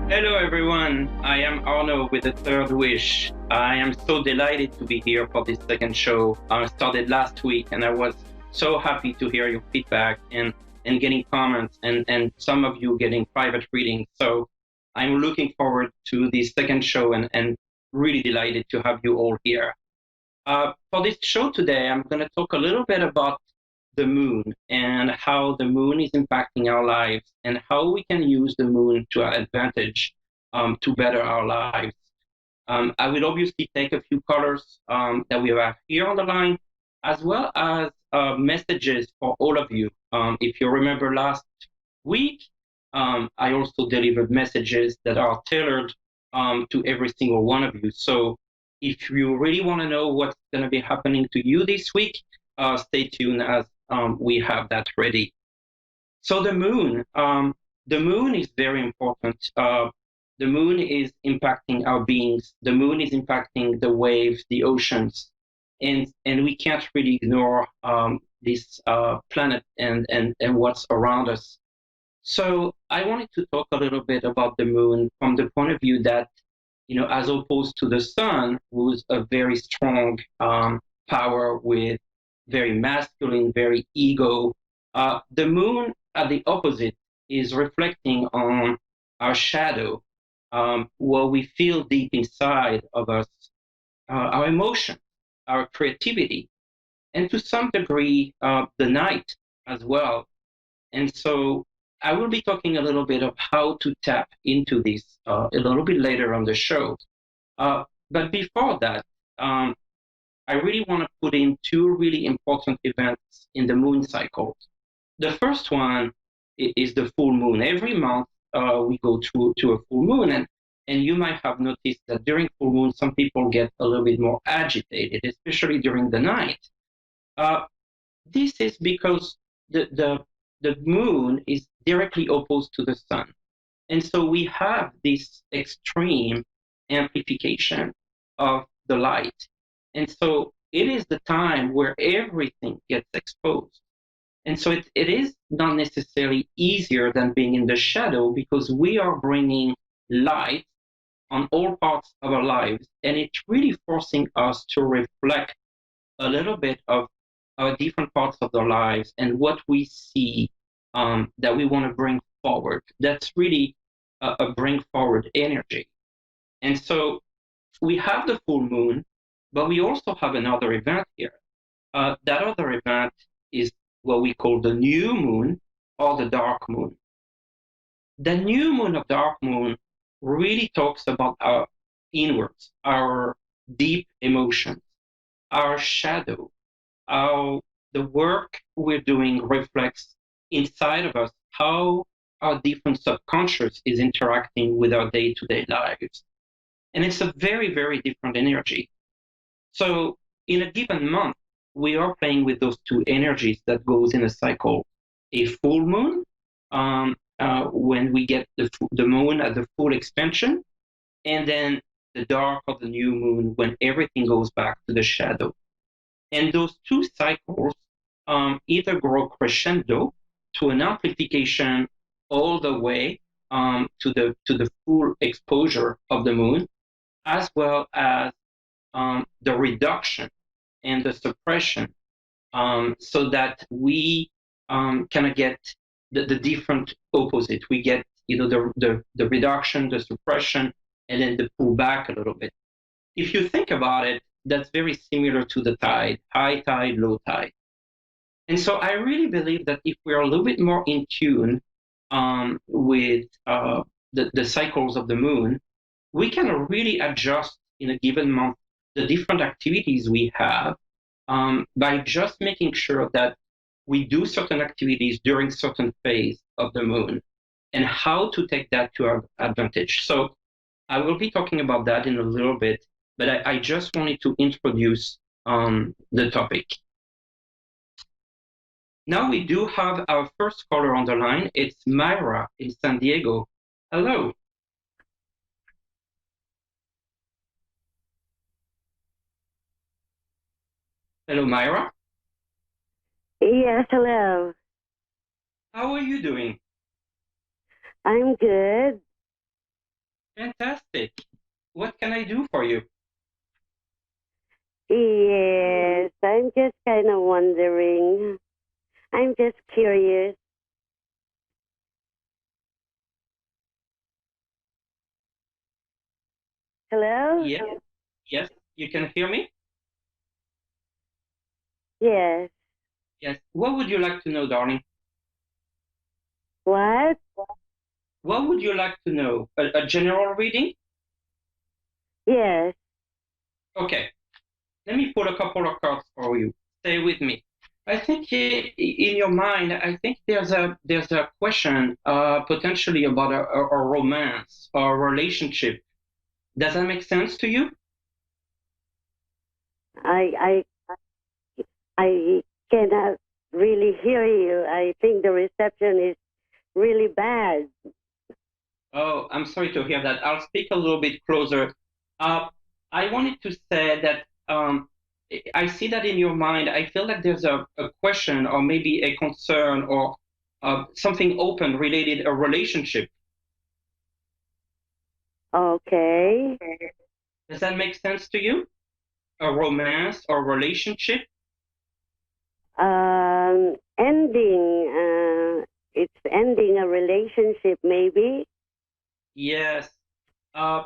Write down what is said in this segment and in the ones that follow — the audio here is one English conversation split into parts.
Hello, everyone. I am Arnaud with the Third Wish. I am so delighted to be here for this second show. I started last week and I was so happy to hear your feedback and getting comments and some of you getting private readings. So I'm looking forward to this second show and really delighted to have you all here. For this show today, I'm going to talk a little bit about the moon and how the moon is impacting our lives and how we can use the moon to our advantage to better our lives. I will obviously take a few colors that we have here on the line, as well as messages for all of you. If you remember last week, I also delivered messages that are tailored to every single one of you. So if you really want to know what's going to be happening to you this week, stay tuned as we have that ready. So the moon is very important. The moon is impacting our beings. The moon is impacting the waves, the oceans, and we can't really ignore this planet and what's around us. So I wanted to talk a little bit about the moon from the point of view that, as opposed to the sun, who's a very strong power with very masculine, very ego, the moon, at the opposite, is reflecting on our shadow, what we feel deep inside of us, our emotion, our creativity, and to some degree, the night as well. And so I will be talking a little bit of how to tap into this a little bit later on the show. But before that, um, I really want to put in two really important events in the moon cycle. The first one is the full moon. Every month we go through to a full moon, and you might have noticed that during full moon, some people get a little bit more agitated, especially during the night. Uh, this is because the moon is directly opposed to the sun. And so we have this extreme amplification of the light. And so it is the time where everything gets exposed. And so it is not necessarily easier than being in the shadow because we are bringing light on all parts of our lives. And it's really forcing us to reflect a little bit of our different parts of our lives and what we see that we want to bring forward. That's really a bring forward energy. And so we have the full moon, but we also have another event here. That other event is what we call the new moon or the dark moon. The new moon or dark moon really talks about our inwards, our deep emotions, our shadow, how the work we're doing reflects inside of us, how our different subconscious is interacting with our day-to-day lives. And it's a very, very different energy. So in a given month, we are playing with those two energies that goes in a cycle. A full moon, when we get the moon at the full expansion, and then the dark of the new moon when everything goes back to the shadow. And those two cycles either grow crescendo to an amplification all the way to the full exposure of the moon, as well as the reduction and the suppression, so that we kind of get the different opposite. We get the reduction, the suppression, and then the pullback a little bit. If you think about it, that's very similar to the tide, high tide, low tide. And so I really believe that if we're a little bit more in tune with the cycles of the moon, we can really adjust in a given month the different activities we have by just making sure that we do certain activities during certain phase of the moon and how to take that to our advantage. So I will be talking about that in a little bit, but I just wanted to introduce the topic. Now we do have our first caller on the line. It's Myra in San Diego. Hello. Hello, Myra. Yes, hello. How are you doing? I'm good. Fantastic. What can I do for you? Yes, I'm just kind of wondering. I'm just curious. Hello? Yes, yes, you can hear me? Yes. Yes. What would you like to know, darling? What? What would you like to know? A general reading? Yes. Okay. Let me pull a couple of cards for you. Stay with me. I think in your mind, I think there's a question potentially about a romance or a relationship. Does that make sense to you? I I cannot really hear you. I think the reception is really bad. Oh, I'm sorry to hear that. I'll speak a little bit closer. Uh, I wanted to say that I see that in your mind. I feel like there's a question or maybe a concern or something open related a relationship. Okay. Does that make sense to you? A romance or relationship? Ending. It's ending a relationship, maybe. Yes. Uh,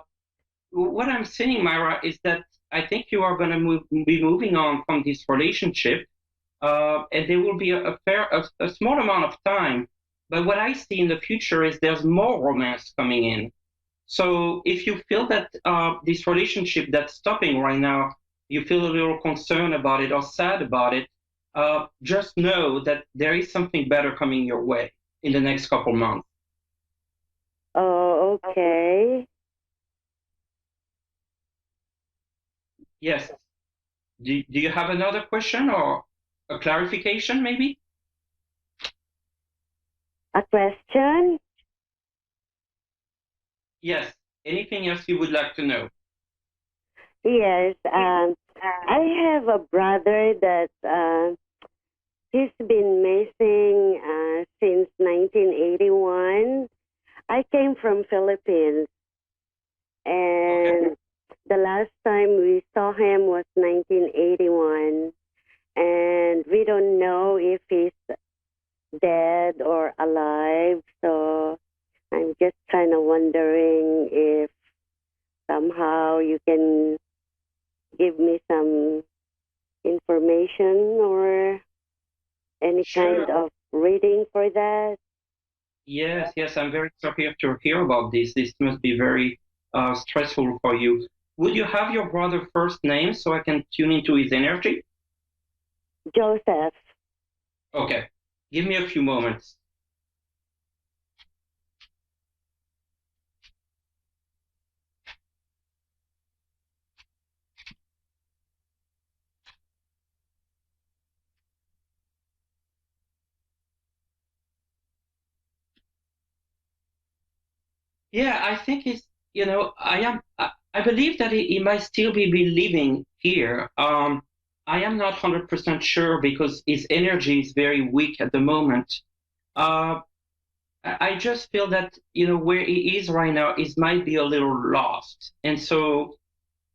what I'm saying, Myra, is that I think you are going to be moving on from this relationship, and there will be a small amount of time. But what I see in the future is there's more romance coming in. So if you feel that this relationship that's stopping right now, you feel a little concerned about it or sad about it, just know that there is something better coming your way in the next couple months. Oh, okay. Yes. Do you have another question or a clarification, maybe? A question? Yes. Anything else you would like to know? Yes. I have a brother that he's been missing since 1981. I came from Philippines, Okay. and the last time we saw him was 1981, and we don't know if he's dead or alive. So I'm just kind of wondering if somehow you can give me some information or any kind Sure. of reading for that. Yes, yes, I'm very sorry to hear about this. This must be very stressful for you. Would you have your brother first name so I can tune into his energy? Joseph. Okay. Give me a few moments. Yeah, I think I believe that he might still be living here. I am not 100% sure because his energy is very weak at the moment. Uh, I just feel that, where he is right now is might be a little lost. And so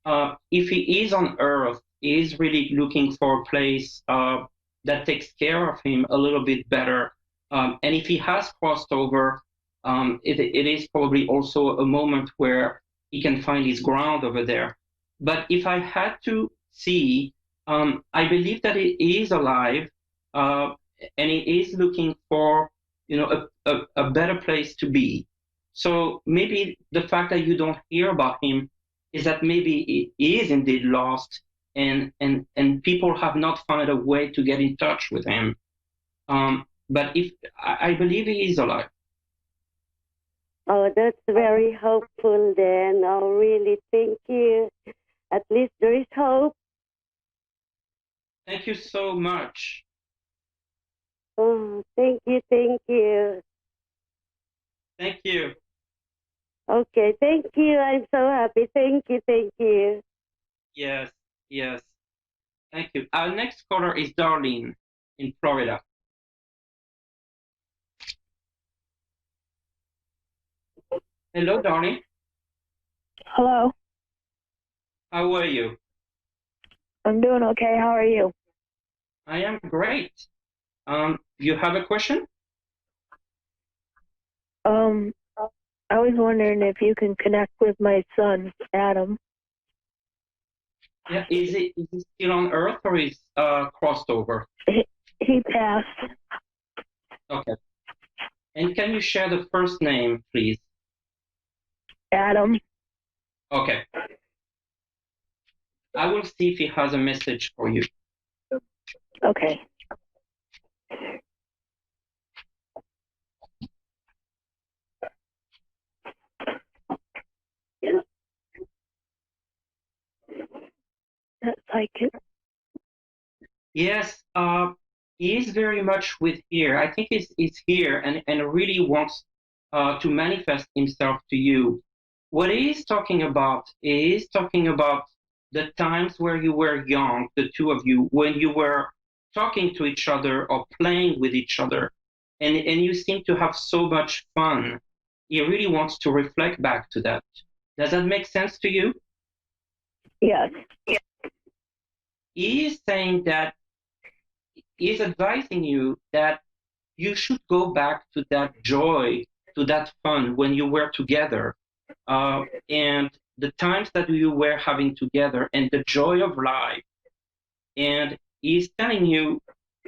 if he is on Earth, he is really looking for a place that takes care of him a little bit better. And if he has crossed over, it is probably also a moment where he can find his ground over there. But if I had to see, I believe that he is alive, uh, and he is looking for, a better place to be. So maybe the fact that you don't hear about him is that maybe he is indeed lost, and people have not found a way to get in touch with him. But if I believe he is alive. Oh, that's very hopeful then. Oh, really, thank you. At least there is hope. Thank you so much. Oh, thank you, thank you. Thank you. Okay, thank you. I'm so happy. Thank you, thank you. Yes, yes. Thank you. Our next caller is Darlene in Florida. Hello, Darlene. Hello, How are you? I'm doing okay. How are you? I am great. You have a question? Um, I was wondering if you can connect with my son, Adam. Yeah. Is it still on Earth or is crossed over? He passed. Okay. And can you share the first name, please? Adam. Okay. I will see if he has a message for you. Okay. Yeah, that's like it. Yes. He is very much with here. I think he's here and really wants to manifest himself to you. What he's talking about is talking about the times where you were young, the two of you, when you were talking to each other or playing with each other, and you seem to have so much fun. He really wants to reflect back to that. Does that make sense to you? Yes. He is saying that he's advising you that you should go back to that joy, to that fun when you were together, and the times that you were having together, and the joy of life. And he's telling you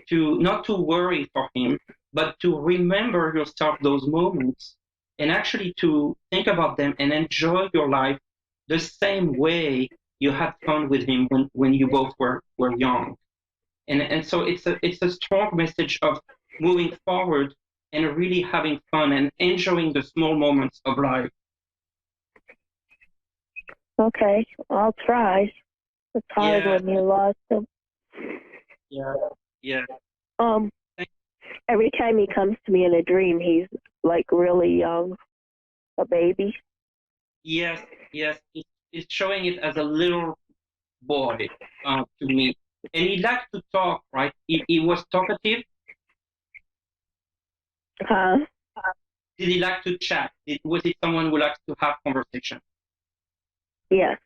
to not to worry for him, but to remember yourself those moments and actually to think about them and enjoy your life the same way you had fun with him when you both were young. And so it's a strong message of moving forward and really having fun and enjoying the small moments of life. Okay. I'll try. It's hard Yeah, when you lost him. yeah, yeah. Um, every time he comes to me in a dream, he's like really young, a baby. Yes, yes. It's showing it as a little boy to me. And he liked to talk, right? He was talkative. Huh? Did he like to chat? Was he someone who likes to have conversation? Yes.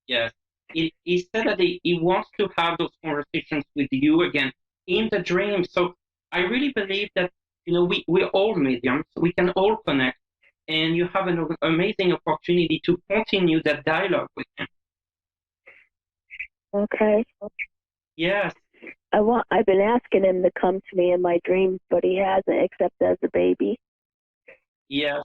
Yes. He said that he wants to have those conversations with you again in the dream. So I really believe that, we're all mediums. We can all connect. And you have an amazing opportunity to continue that dialogue with him. Okay. Yes, I've been asking him to come to me in my dreams, but he hasn't, except as a baby. yes,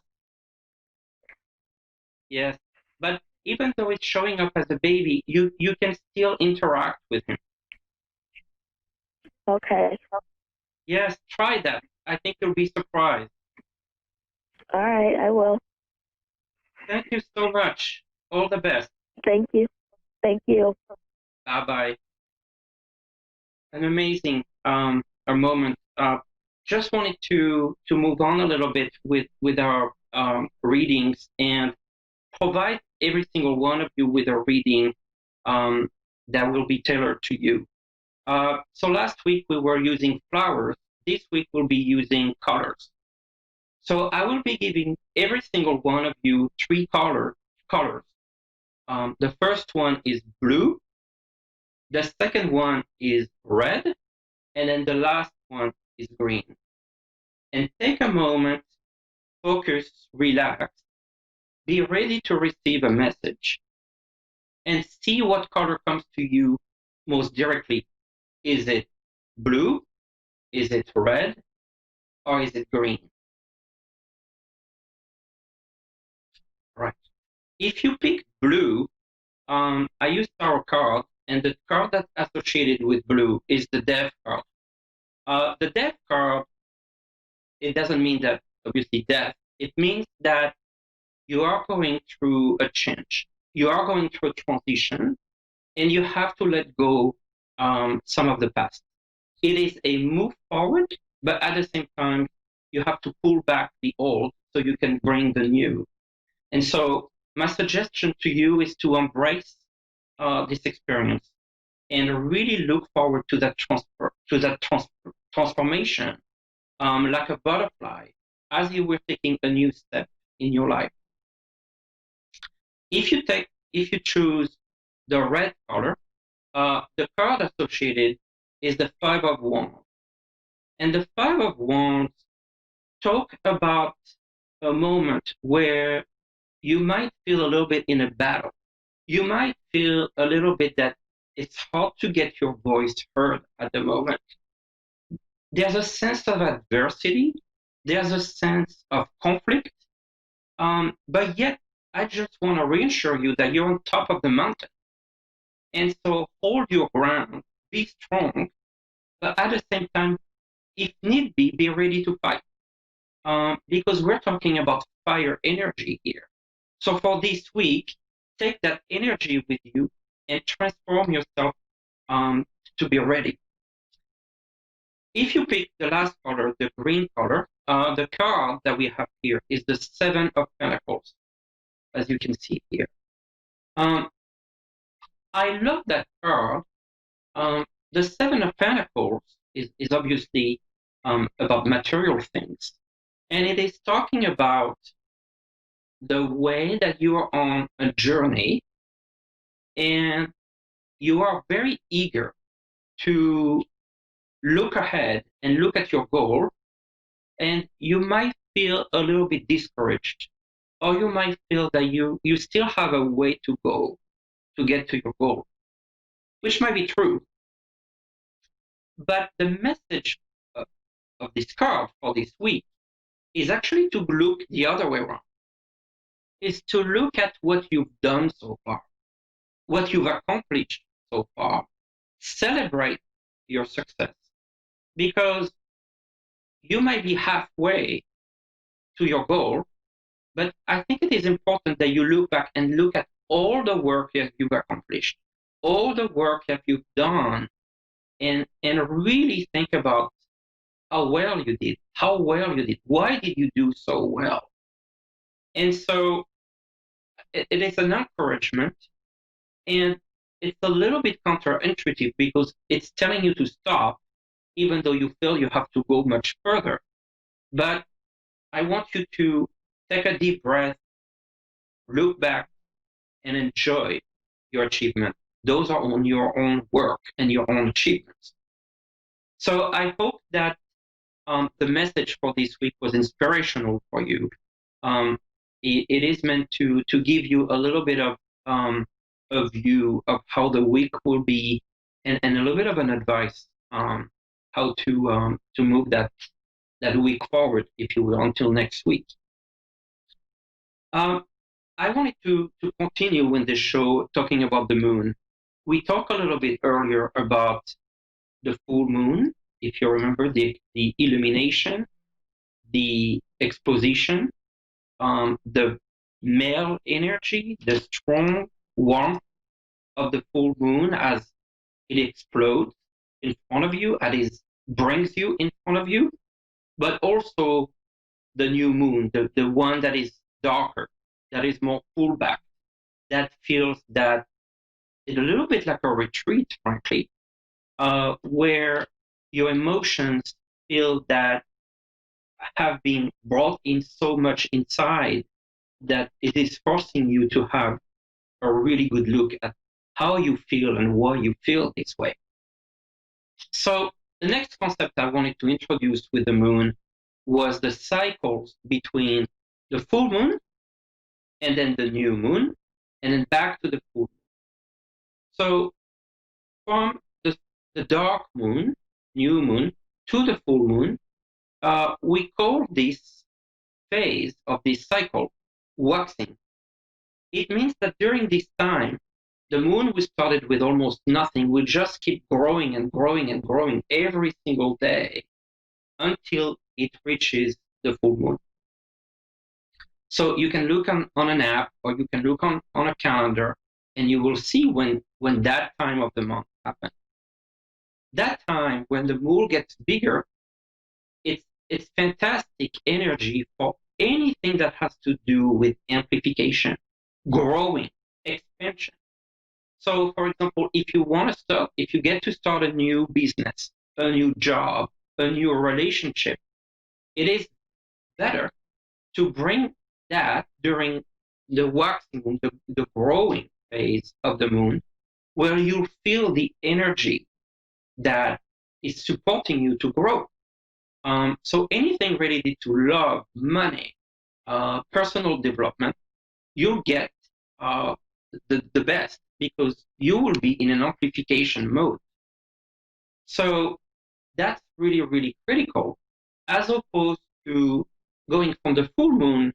yes. But even though it's showing up as a baby, you can still interact with him. Okay. Yes, try that. I think you'll be surprised. All right. I will. Thank you so much. All the best. Thank you. Thank you. Bye bye. An amazing a moment. Just wanted to move on a little bit with our readings and provide every single one of you with a reading um, that will be tailored to you. So last week we were using flowers. This week we'll be using colors. So I will be giving every single one of you three colors. The first one is blue. The second one is red. And then the last one is green. And take a moment, focus, relax, be ready to receive a message and see what color comes to you most directly. Is it blue? Is it red? Or is it green? Right. If you pick blue, I use tarot card, and the card that's associated with blue is the death card. The death card, it doesn't mean that obviously death. It means that you are going through a change. You are going through a transition, and you have to let go some of the past. It is a move forward, but at the same time, you have to pull back the old so you can bring the new. And so, my suggestion to you is to embrace this experience and really look forward to that transformation, like a butterfly, as you were taking a new step in your life. If you choose the red color, the card associated is the Five of Wands. And the Five of Wands talk about a moment where you might feel a little bit in a battle. You might feel a little bit that it's hard to get your voice heard at the moment. There's a sense of adversity. There's a sense of conflict. But yet, I just want to reassure you that you're on top of the mountain. And so hold your ground, be strong, but at the same time, if need be ready to fight. Because we're talking about fire energy here. So for this week, take that energy with you and transform yourself to be ready. If you pick the last color, the green color, the card that we have here is the Seven of Pentacles, as you can see here. I love that card. The Seven of Pentacles is obviously about material things. And it is talking about the way that you are on a journey and you are very eager to look ahead and look at your goal. And you might feel a little bit discouraged, or you might feel that you still have a way to go to get to your goal, which might be true. But the message of this card for this week is actually to look the other way around, is to look at what you've done so far, what you've accomplished so far. Celebrate your success, because you might be halfway to your goal, but I think it is important that you look back and look at all the work that you've accomplished, all the work that you've done, and really think about how well you did, why did you do so well? And so it is an encouragement, and it's a little bit counterintuitive because it's telling you to stop, even though you feel you have to go much further. But I want you to take a deep breath, look back, and enjoy your achievement. Those are on your own work and your own achievements. So I hope that the message for this week was inspirational for you. It is meant to give you a little bit of a view of how the week will be, and a little bit of an advice how to move that week forward, if you will, until next week. I wanted to continue in this show talking about the moon. We talked a little bit earlier about the full moon, if you remember, the illumination, the exposition, the male energy, the strong warmth of the full moon as it explodes in front of you, as it brings you in front of you, but also the new moon, the one that is darker, that is more pulled back, that feels that it's a little bit like a retreat, frankly, where your emotions feel that have been brought in so much inside that it is forcing you to have a really good look at how you feel and why you feel this way. So the next concept I wanted to introduce with the moon was the cycles between the full moon and then the new moon, and then back to the full moon. So from the dark moon, new moon, to the full moon, we call this phase of this cycle waxing. It means that during this time, the moon we started with almost nothing will just keep growing and growing and growing every single day until it reaches the full moon. So you can look on an app, or you can look on a calendar, and you will see when that time of the month happens. That time when the moon gets bigger, it's fantastic energy for anything that has to do with amplification, growing, expansion. So, for example, if you get to start a new business, a new job, a new relationship, it is better to bring that during the waxing moon, the growing phase of the moon, where you feel the energy that is supporting you to grow. So anything related to love, money, personal development, you'll get the best because you will be in an amplification mode. So that's really, really critical, as opposed to going from the full moon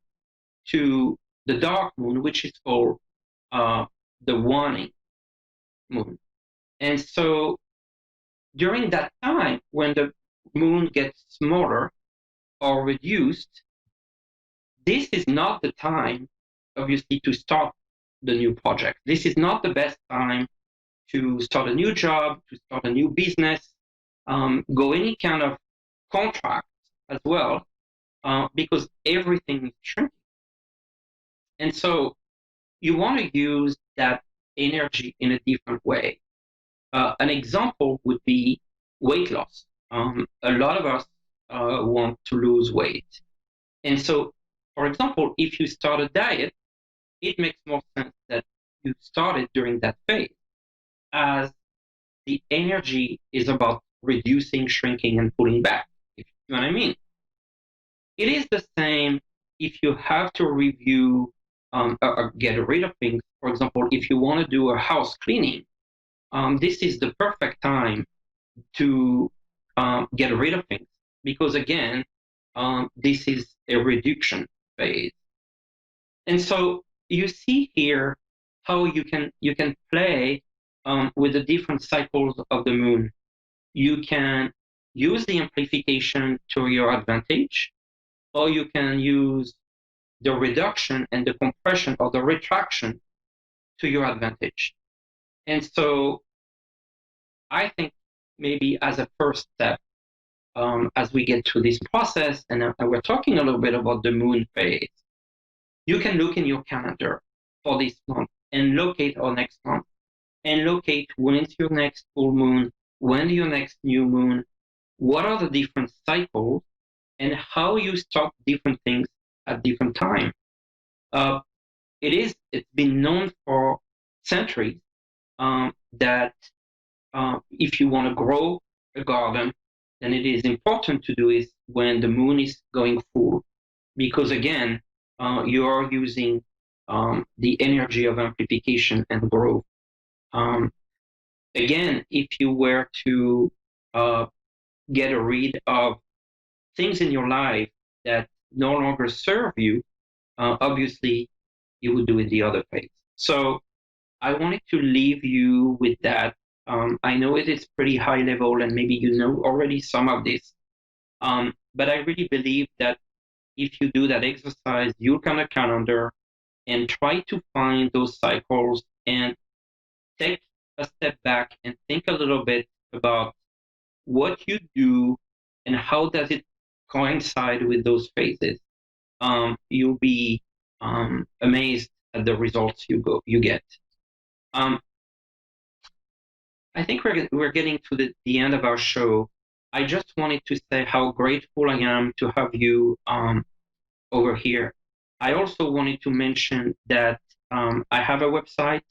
to the dark moon, which is called the waning moon. And so during that time, when the moon gets smaller or reduced, this is not the time, obviously, to start the new project. This is not the best time to start a new job, to start a new business, go any kind of contract as well, because everything is shrinking. And so you want to use that energy in a different way. An example would be weight loss. A lot of us want to lose weight. And so, for example, if you start a diet, it makes more sense that you start it during that phase, as the energy is about reducing, shrinking, and pulling back, if you know what I mean. It is the same if you have to review or get rid of things. For example, if you want to do a house cleaning, this is the perfect time to get rid of things, because again, this is a reduction phase. And so you see here how you can play with the different cycles of the moon. You can use the amplification to your advantage, or you can use the reduction and the compression or the retraction to your advantage. And so I think maybe as a first step, as we get through this process, and we're talking a little bit about the moon phase, you can look in your calendar for this month and locate our next month and locate when's your next full moon, when your next new moon, what are the different cycles, and how you start different things at different times. It's been known for centuries that if you want to grow a garden, then it is important to do it when the moon is going full, because again, you are using the energy of amplification and growth. Again, if you were to get rid of things in your life that no longer serve you, obviously you would do it the other phase. So I wanted to leave you with that. I know it is pretty high level and maybe you know already some of this, but I really believe that if you do that exercise, you look on a calendar and try to find those cycles and take a step back and think a little bit about what you do and how does it coincide with those phases. You'll be amazed at the results you get. I think we're getting to the end of our show. I just wanted to say how grateful I am to have you over here. I also wanted to mention that I have a website,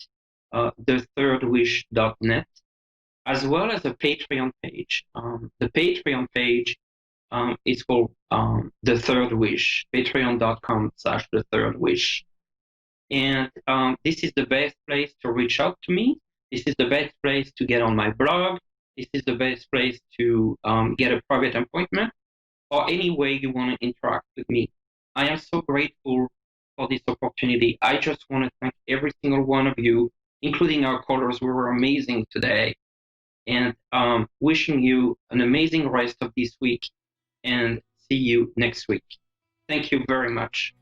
thethirdwish.net, as well as a Patreon page. The Patreon page is called The Third Wish, patreon.com/The Third Wish. And this is the best place to reach out to me. This is the best place to get on my blog. This is the best place to get a private appointment, or any way you want to interact with me. I am so grateful for this opportunity. I just want to thank every single one of you, including our callers who were amazing today, and wishing you an amazing rest of this week, and see you next week. Thank you very much.